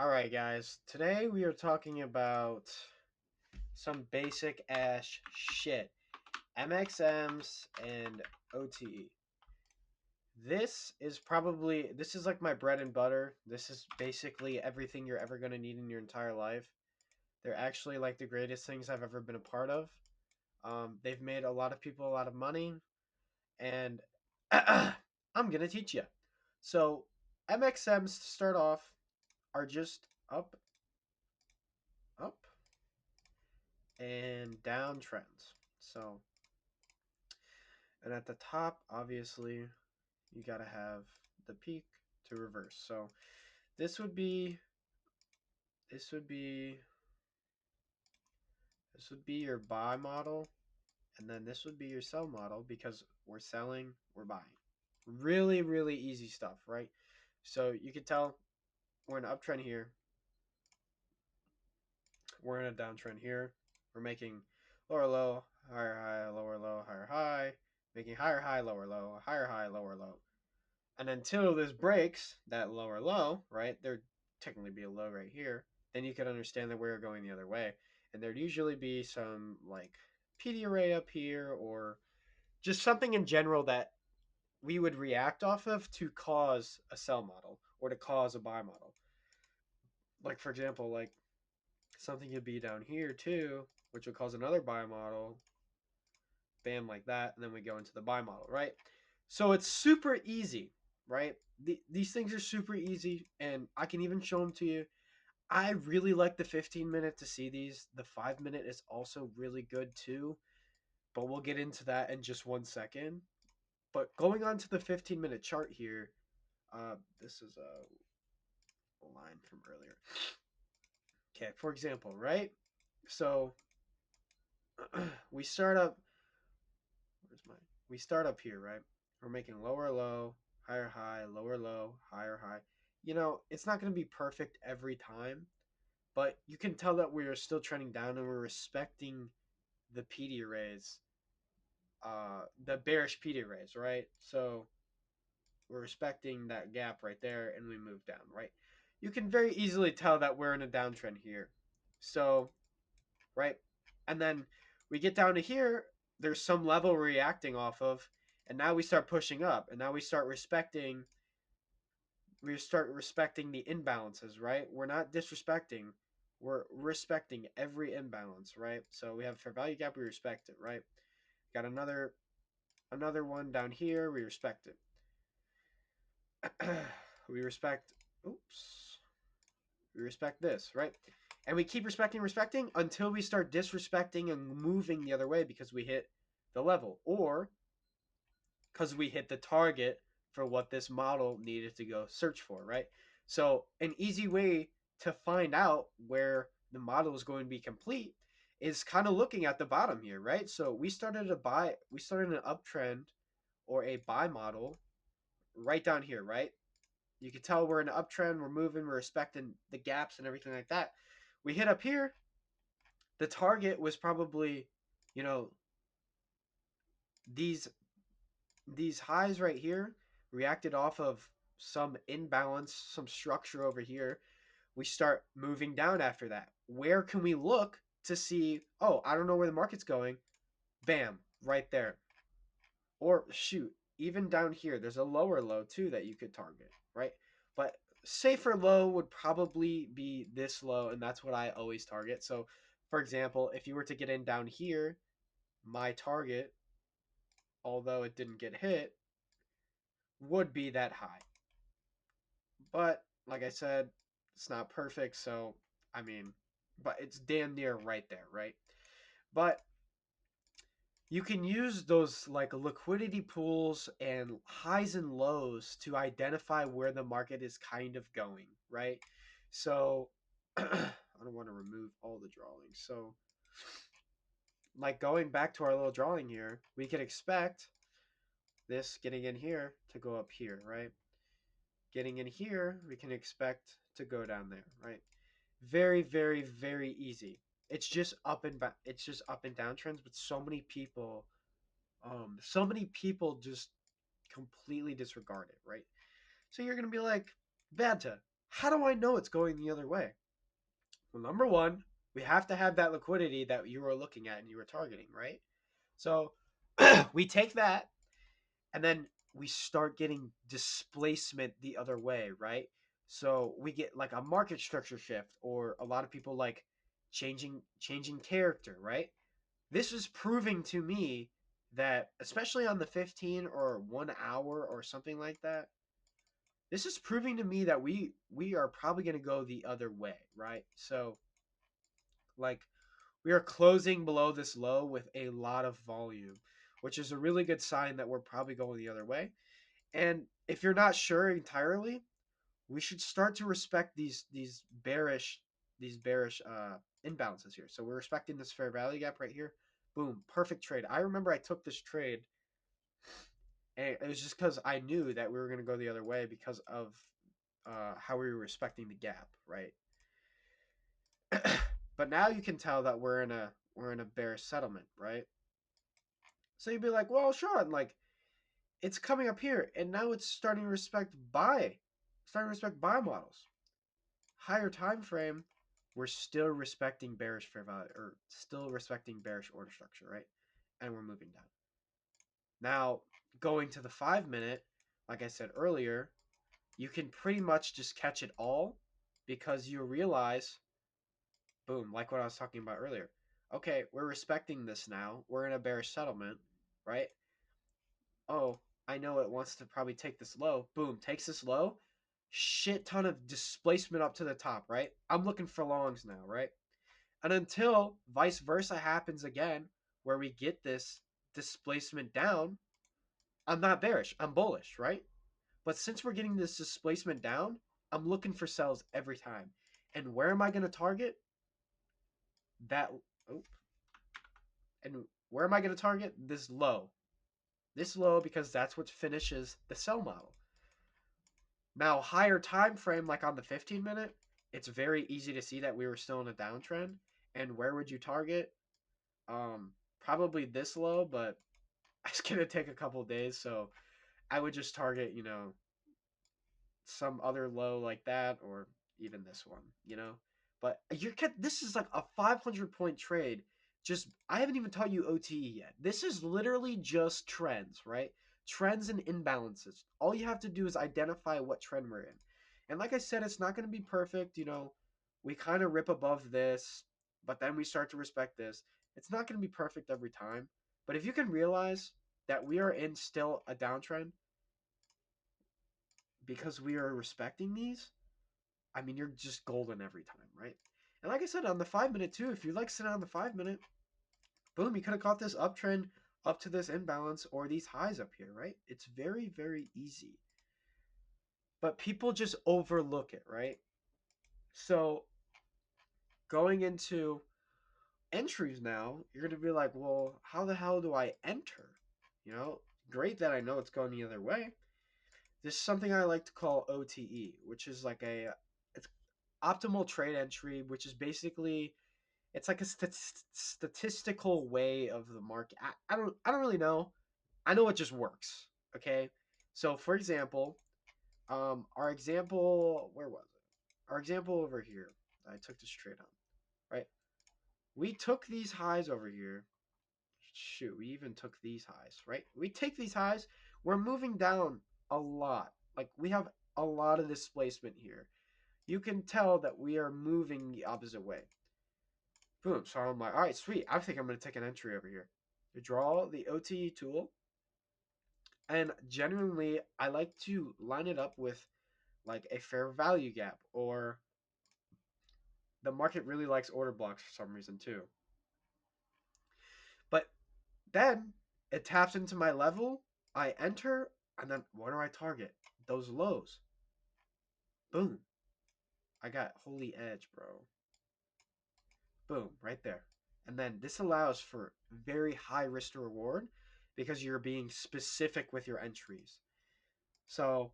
All right, guys. Today we are talking about some basic ass shit. MXMs and OTE. This is like my bread and butter. This is basically everything you're ever going to need in your entire life. They're actually like the greatest things I've ever been a part of. They've made a lot of people a lot of money, and I'm going to teach you. So, MXMs to start off are just up, up, and down trends. And at the top, obviously, you got to have the peak to reverse. So this would be this would be this would be your buy model, and then this would be your sell model because we're selling, we're buying. Really, really easy stuff, right? So you can tell we're in an uptrend here, we're in a downtrend here. We're making lower low, higher high, lower low, higher high, making higher high, lower low, higher high, lower low. And until this breaks that lower low, right? There'd technically be a low right here. Then you could understand that we're going the other way. And there'd usually be some like PD array up here or just something in general that we would react off of to cause a sell model or to cause a buy model. Like for example, like something could be down here too, which would cause another buy model. Bam, like that, and then we go into the buy model, right? So it's super easy, right? These things are super easy, and I can even show them to you. I really like the 15-minute to see these. The 5-minute is also really good too, but we'll get into that in just 1 second. But going on to the 15-minute chart here, this is a line from earlier. Okay, for example, right? So we start up. Where's my? We start up here, right? We're making lower low, higher high, lower low, higher high. It's not going to be perfect every time, but you can tell that we are still trending down and we're respecting the PD arrays, the bearish PD arrays, right? So we're respecting that gap right there and we move down, right? You can very easily tell that we're in a downtrend here. So, right? And then we get down to here, there's some level we're reacting off of, and now we start pushing up, and now we start respecting the imbalances, right? We're not disrespecting, we're respecting every imbalance, right? So we have fair value gap, we respect it, right? Got another one down here, we respect it. we respect oops. We respect this, right? And we keep respecting until we start disrespecting and moving the other way because we hit the level or because we hit the target for what this model needed to go search for, right? So, an easy way to find out where the model is going to be complete is kind of looking at the bottom here, right? So, we started an uptrend or a buy model right down here, right? You can tell we're in an uptrend, we're moving, we're respecting the gaps and everything like that. We hit up here, the target was probably, you know, these these highs right here reacted off of some imbalance, some structure over here. We start moving down after that. Where can we look to see, oh, I don't know where the market's going? Bam, right there. Or shoot, even down here, there's a lower low too that you could target, right? But safer low would probably be this low, and that's what I always target. So, for example, if you were to get in down here, my target, although it didn't get hit, would be that high. But like I said, it's not perfect, so I mean, but it's damn near right there, right? But you can use those like liquidity pools and highs and lows to identify where the market is kind of going, right? So I don't want to remove all the drawings. So like going back to our little drawing here, we can expect this getting in here to go up here, right? Getting in here, we can expect to go down there, right? Very, very, very easy. It's just up and down trends, but so many people just completely disregard it, right? So you're gonna be like, Banta, How do I know it's going the other way? Well, number one, we have to have that liquidity that you were looking at and you were targeting, right? So we take that and then we start getting displacement the other way, right? So we get like a market structure shift, or a lot of people like changing character, right? This is proving to me that, especially on the 15 or 1 hour or something like that, this is proving to me that we are probably going to go the other way, right? So like we are closing below this low with a lot of volume, which is a really good sign that we're probably going the other way. And if you're not sure entirely, we should start to respect these bearish imbalances here. So we're respecting this fair value gap right here. Boom, perfect trade. I remember I took this trade, and it was just because I knew that we were going to go the other way because of how we were respecting the gap, right? But now you can tell that we're in a bearish settlement, right? So you'd be like, well, Sean, like it's coming up here, and now it's starting to respect buy models. Higher time frame, we're still respecting bearish fair value, or still respecting bearish order structure, right? And we're moving down. Now, going to the 5 minute, like I said earlier, you can pretty much just catch it all because you realize, boom, like what I was talking about earlier. Okay, we're respecting this now. We're in a bearish settlement, right? Oh, I know it wants to probably take this low. Boom, takes this low. Shit ton of displacement up to the top, right? I'm looking for longs now, right? And until vice versa happens again, where we get this displacement down, I'm not bearish. I'm bullish, right? But since we're getting this displacement down, I'm looking for sells every time. And where am I going to target? That. Oh, and where am I going to target? This low. This low because that's what finishes the sell model. Now, higher time frame, like on the 15 minute, it's very easy to see that we were still in a downtrend. And where would you target? Probably this low, but it's gonna take a couple days, so I would just target, some other low like that, or even this one. But this is like a 500 point trade. Just I haven't even taught you OTE yet. This is literally just trends, right? Trends and imbalances. All you have to do is identify what trend we're in. And like I said, it's not going to be perfect. We kind of rip above this, but then we start to respect this. It's not going to be perfect every time. But if you can realize that we are in still a downtrend because we are respecting these, I mean, you're just golden every time, right? And like I said, on the 5 minute too, if you like sitting on the 5 minute, boom, you could have caught this uptrend up to this imbalance or these highs up here, right? It's very, very easy. But people just overlook it, right? So going into entries now, you're going to be like, well, how the hell do I enter? You know, great that I know it's going the other way. This is something I like to call OTE, which is like it's optimal trade entry, which is basically it's like a statistical way of the market. I don't really know. I know it just works. Okay, so for example, our example where was it? Our example over here. I took this trade on. Right, we took these highs over here. Shoot, we even took these highs. Right, we take these highs. We're moving down a lot. Like we have a lot of displacement here. You can tell that we are moving the opposite way. Boom. So I'm like, all right, sweet. I think I'm going to take an entry over here. You draw the OTE tool. And genuinely, I like to line it up with like a fair value gap, or the market really likes order blocks for some reason too. But then it taps into my level. I enter, and then what do I target? Those lows. Boom. I got holy edge, bro. Boom, right there. And then this allows for very high risk to reward because you're being specific with your entries. So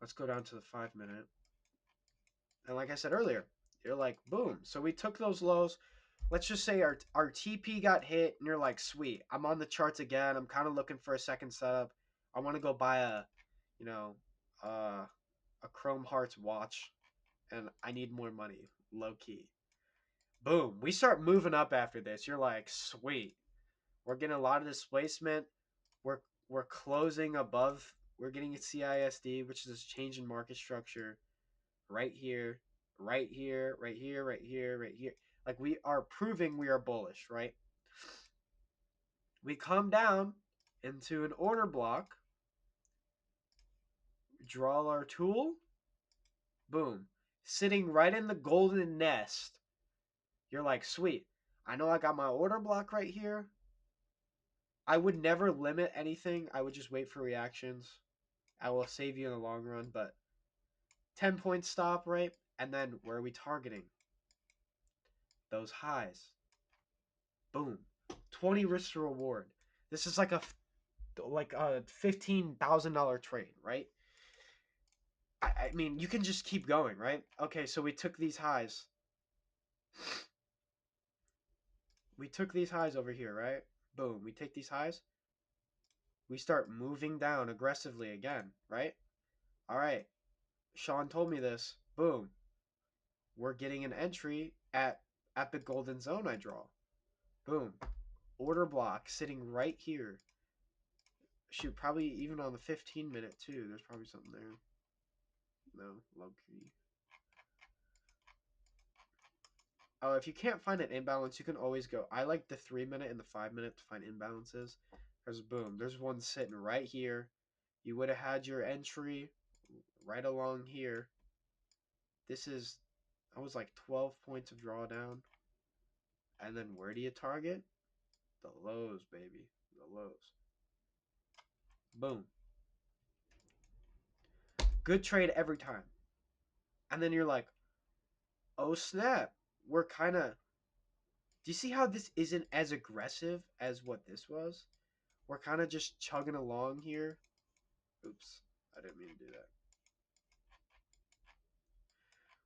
let's go down to the 5 minute. And like I said earlier, you're like, boom. So we took those lows. Let's just say our TP got hit, and you're like, sweet. I'm on the charts again. I'm kind of looking for a second setup. I want to go buy you know, uh, a a Chrome Hearts watch, and I need more money, low key. Boom. We start moving up after this. You're like, sweet. We're getting a lot of displacement. We're we're closing above. We're getting a CISD, which is this change in market structure, right here, right here, right here, right here, right here. Like we are proving we are bullish, right? We come down into an order block, draw our tool, boom, sitting right in the golden nest. You're like, sweet. I know I got my order block right here. I would never limit anything. I would just wait for reactions. I will save you in the long run, but 10-point stop, right? And then where are we targeting? Those highs. Boom. 20 risk to reward. This is like a $15,000 trade, right? I mean, you can just keep going, right? Okay, so we took these highs. We took these highs over here, right? Boom. We take these highs. We start moving down aggressively again, right? All right. Sean told me this. Boom. We're getting an entry at the golden zone I draw. Boom. Order block sitting right here. Shoot, probably even on the 15-minute too. There's probably something there. No, low key. Oh, if you can't find an imbalance, you can always go. I like the 3-minute and the 5-minute to find imbalances. Because boom, there's one sitting right here. You would have had your entry right along here. This is, I was like 12 points of drawdown. And then where do you target? The lows, baby. The lows. Boom. Good trade every time. And then you're like, oh snap. We're kind of. Do you see how this isn't as aggressive as what this was? We're kind of just chugging along here. Oops. I didn't mean to do that.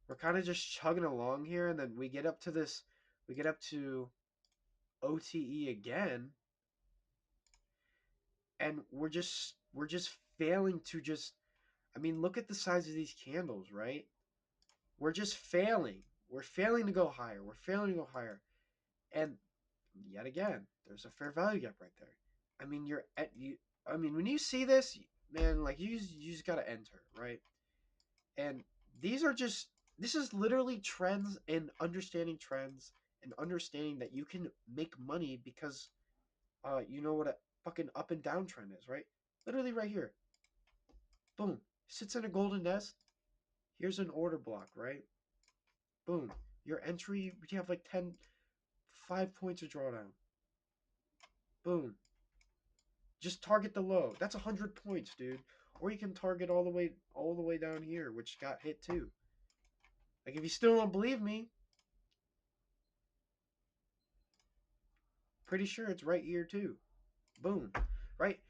We're kind of just chugging along here. And then we get up to this. We get up to OTE again. And we're just failing to just. I mean, look at the size of these candles, right? We're just failing. We're failing to go higher. We're failing to go higher. And yet again, there's a fair value gap right there. I mean, you're at you. I mean, when you see this, man, like you just gotta enter, right? And these are just. This is literally trends and understanding trends and understanding that you can make money because, you know what a fucking up and down trend is, right? Literally right here. Boom. Sits in a golden nest. Here's an order block, right? Boom. Your entry, you have like 5 points of drawdown. Boom. Just target the low. That's 100 points, dude. Or you can target all the way down here, which got hit too. Like if you still don't believe me, pretty sure it's right here too. Boom. Right?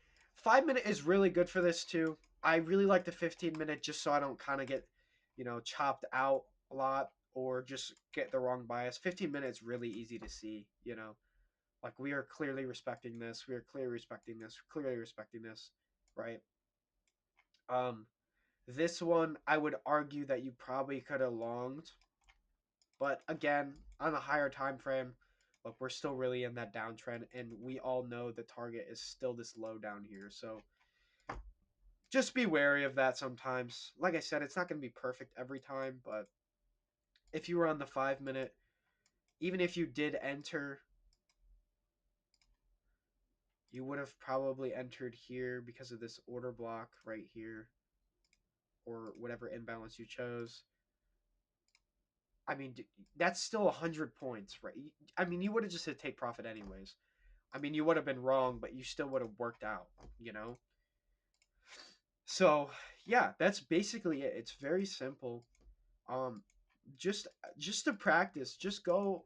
5-minute is really good for this too. I really like the 15-minute just so I don't kind of get, chopped out a lot or just get the wrong bias. 15 minutes really easy to see. Like we are clearly respecting this. We are clearly respecting this. Clearly respecting this, right? Um, this one I would argue that you probably could have longed, but again, on a higher time frame, look, we're still really in that downtrend, and we all know the target is still this low down here. So just be wary of that sometimes. Like I said, it's not going to be perfect every time, but if you were on the 5-minute, even if you did enter, you would have probably entered here because of this order block right here or whatever imbalance you chose. I mean, that's still 100 points, right? I mean, you would have just hit take profit anyways. I mean, you would have been wrong, but you still would have worked out, you know? So, yeah, that's basically it. It's very simple. Um just just to practice, just go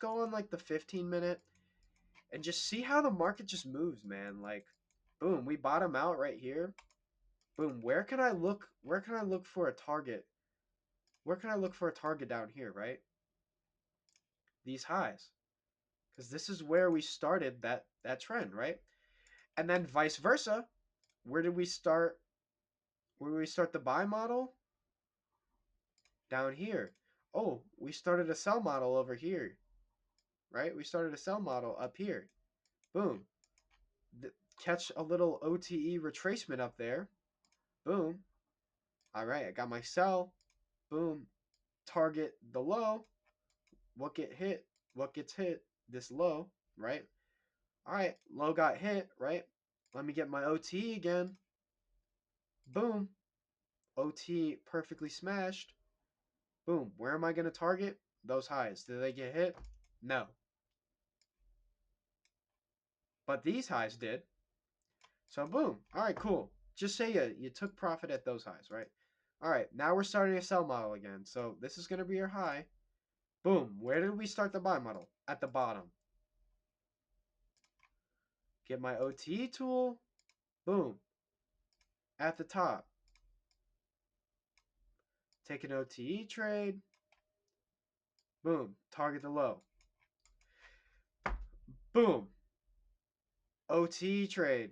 on like the 15-minute and just see how the market just moves, man. Like boom, we bottom out right here. Boom, where can I look for a target? Where can I look for a target down here, right? These highs. Because this is where we started that trend, right? And then vice versa, where did we start? Where did we start the buy model? down here. Oh, we started a sell model over here, right? We started a sell model up here. Boom. Catch a little OTE retracement up there. Boom. All right, I got my sell. Boom. Target the low. What get hit? What gets hit? This low, right? All right, low got hit, right? Let me get my OTE again. Boom. OT perfectly smashed. Boom. Where am I going to target? Those highs. Did they get hit? No. But these highs did. So boom. All right, cool. Just say you took profit at those highs, right? All right, now we're starting a sell model again. So this is going to be your high. Boom. Where did we start the buy model? At the bottom. Get my OTE tool. Boom. At the top. Take an OTE trade. Boom. Target the low. Boom. OTE trade.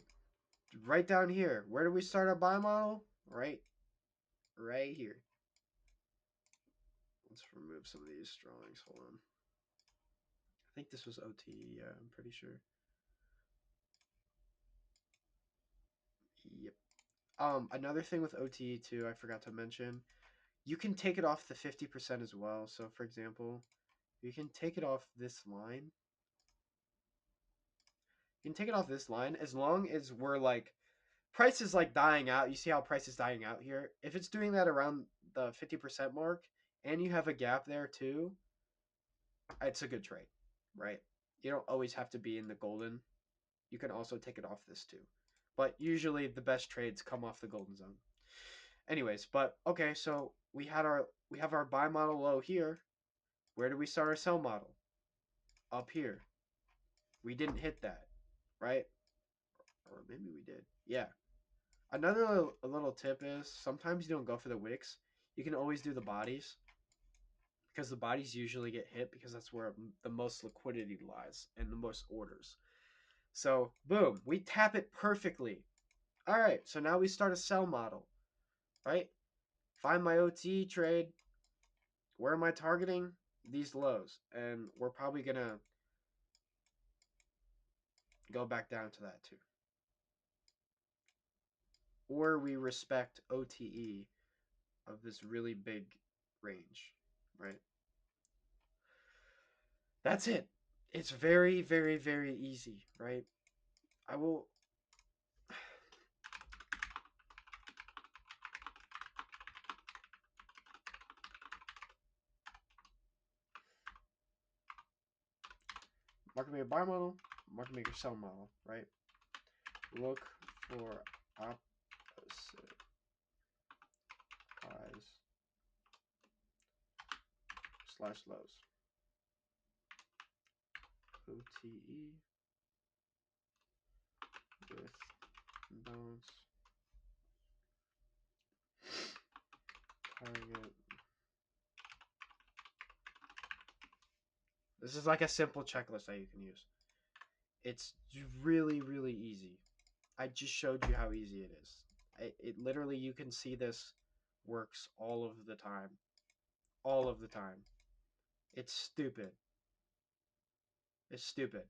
Right down here. Where do we start our buy model? Right here. Let's remove some of these drawings. Hold on. I think this was OTE. Yeah, I'm pretty sure. Yep. Another thing with OTE too, I forgot to mention, you can take it off the 50% as well. So for example, you can take it off this line. You can take it off this line as long as we're like price is like dying out. You see how price is dying out here? If it's doing that around the 50% mark and you have a gap there too, it's a good trade, right? You don't always have to be in the golden. You can also take it off this too. But usually the best trades come off the golden zone. Anyways, but okay, so we have our buy model low here. Where do we start our sell model? Up here. We didn't hit that, right? Or maybe we did. Yeah. Another little tip is sometimes you don't go for the wicks. You can always do the bodies because the bodies usually get hit because that's where the most liquidity lies and the most orders. So, boom, we tap it perfectly. All right, so now we start a sell model, right? Find my OTE trade. Where am I targeting? These lows. And we're probably going to go back down to that too. Or we respect OTE of this really big range, right? That's it. It's very, very, very easy, right? I will. Market maker buy model, market maker sell model, right? Look for opposite highs slash lows. OTE with bounce target. This is like a simple checklist that you can use. It's really, really easy. I just showed you how easy it is. It literally, you can see this works all of the time. All of the time. It's stupid. It's stupid.